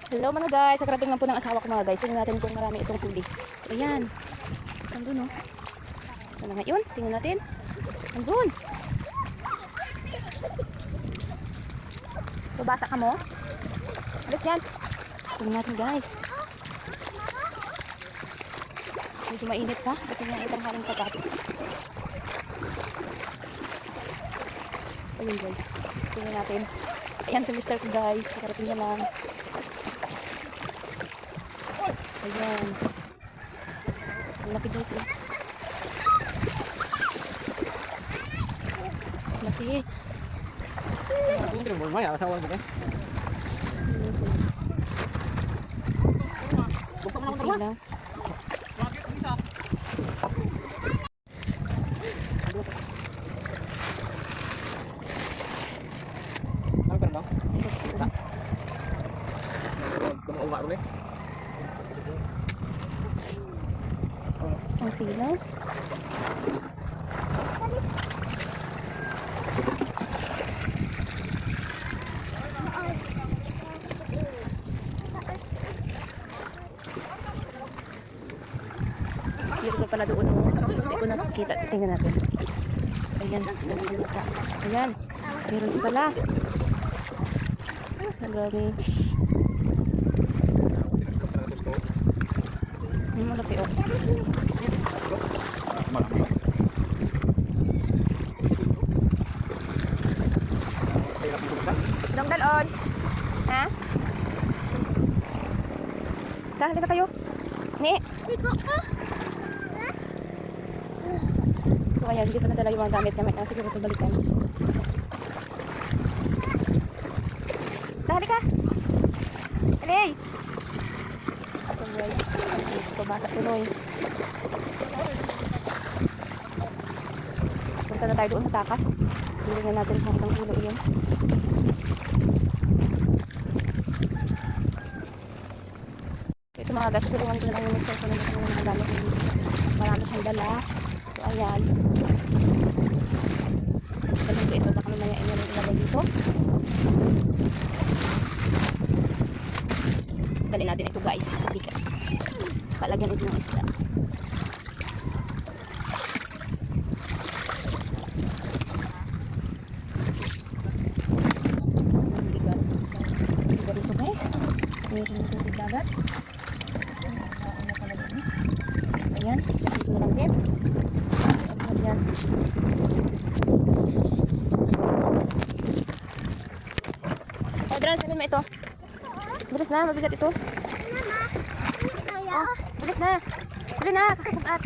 Hello mga guys, nakarating lang po ng asawa ko mga guys. Tingnan natin kung marami itong huli. Ayan. Nandun oh. Ano nga yun? Tingnan natin. Nandun. Babasa ka mo? Alis yan. Tingnan natin guys. Medyo mainit pa. Kasi nga itang haling patati. Ayun guys. Tingnan natin. Ayan si Mr. ko guys. Nakarating na lang. Ayan. Ang laki guys eh. Laki. Hindi mo maya asawa ko eh. Ang sila. Ano ka ba? Kumauwa ulit. Ang silaw. Dito na pala doon. Hindi ko nakikita. Tingnan natin. Ayan. Ayan. Meron din pala. Ang grabe. Malaki oh. Dong dalon. Ha? Dahil ka kayo. Ni. So ayan, hindi pa nadala yung mga gamit niya. May siguro ito balikan. Dahil ka. Alay. So guys, pabasa tuloy. Punta na tayo doon sa takas. Hindi na natin kung itong ulo iyon. Ito mga guys, tulungan ko na lang yung mister ko na gusto na mga gamit. Marami siyang dala. So ayan. Dali ko ito. Baka mamaya inyo rin ilagay dito. Dali natin ito guys. Palagyan ito ng isda. Dito guys. Meron ito sa dagat. Ayan. Dito na lang din. Ayan. Adran, sabihin mo ito. Bilis na, mabigat ito. Oh, bilis na. Bilis na, kakapugat.